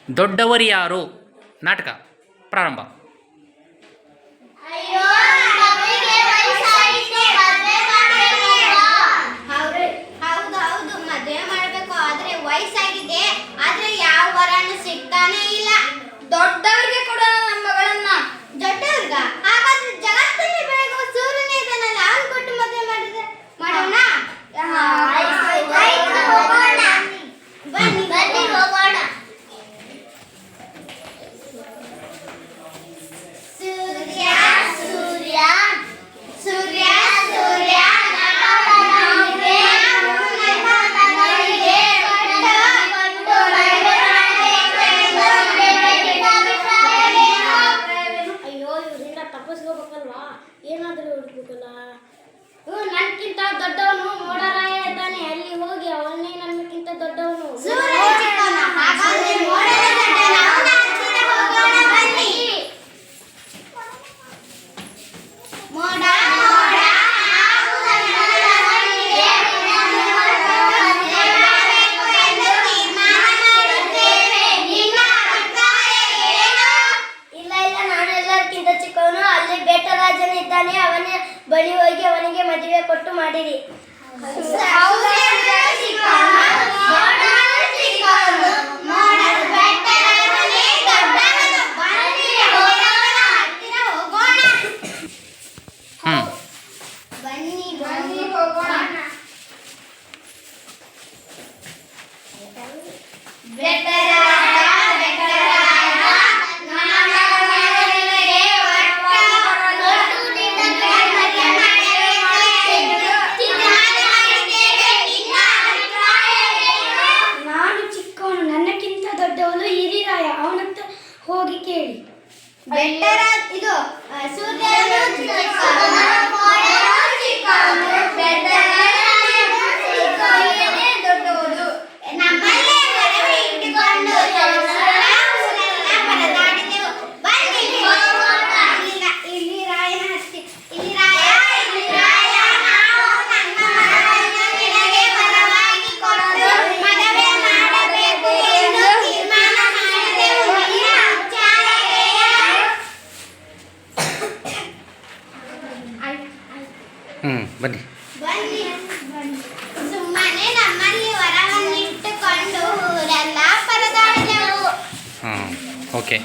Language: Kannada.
ದೊಡ್ಡವರು ಯಾರು ನಾಟಕ ಪ್ರಾರಂಭ. ಹೌದು, ಮದುವೆ ಮಾಡಬೇಕು, ಆದ್ರೆ ವಯಸ್ಸಾಗಿದೆ, ಆದ್ರೆ ಯಾವ ವರನು ಸಿಗ್ತಾನೆ ಇಲ್ಲ. ದೊಡ್ಡವರಿಗೆ ಕೊಡೋಣ ನಮ್ಮ ಮಗಳನ್ನ. ದೊಡ್ಡವ್ರಿಗ? ಹಾಗಾದ್ರೆ ಜಗತ್ತಲ್ಲಿ ಬೆಳಗುವ ಸೂರ್ಯನೇ ಇದ್ದಾನಲ್ಲ, ಅವ್ನು ಕೊಟ್ಟು ಮದುವೆ ಮಾಡಿದ್ರೆ ಮಾಡೋಣ. ಬನ್ನಿ ಹೋಗೋಣ. ಸೂರ್ಯ ಸೂರ್ಯ ಸೂರ್ಯ ಸೂರ್ಯ ತಪ್ಪಿಸ್ಕೋಬೇಕಲ್ವಾ, ಏನಾದರೂ ಹುಡುಕ್ಬೇಕಲ್ಲ. ನನ್ಕಿಂತ ದೊಡ್ಡವನು ಮೋಡರಾಯ ಇದ್ದಾನೆ, ಅಲ್ಲಿ ಹೋಗಿ ಅವನೇ ನನ್ಕಿಂತ ದೊಡ್ಡವನು. ಇದ್ದಾನೆ, ಅವನ ಬಳಿ ಹೋಗಿ ಅವನಿಗೆ ಮದುವೆ ಕೊಟ್ಟು ಮಾಡಿರಿ. ಬನ್ನಿ ಹೋಗೋಣ. ದೊಡ್ಡವನು ಹಿರಿರಾಯ, ಅವನಂತ ಹೋಗಿ ಕೇಳಿ. ಬೆಟ್ಟರ ಇದು ಸೂರ್ಯನು ದೊಡ್ಡವರು. ನಮ್ಮಲ್ಲೇ ಮನವಿ ಇಟ್ಟುಕೊಂಡು ಪರದಾಡಿದೆವು. ಬನ್ನಿ ಇಲ್ಲಿ ರಾಯನ ಹತ್ತಿ. ಇಲ್ಲಿ ರಾಯ, ನಾವು ನನ್ನ ಮಗಳನ್ನು ನಿನಗೆ ವರವಾಗಿ ಕೊಟ್ಟು ಮದುವೆ ಮಾಡಬೇಕು ಎಂದು ತೀರ್ಮಾನ ಮಾಡಿದೆವು. ಬನ್ನಿ ಸುಮ್ಮನೆ ನಮ್ಮಲ್ಲಿ ವರವನ್ನಿಟ್ಟುಕೊಂಡು ಊರೆಲ್ಲ ಪರದಾಡಿದೆವು. ಓಕೆ.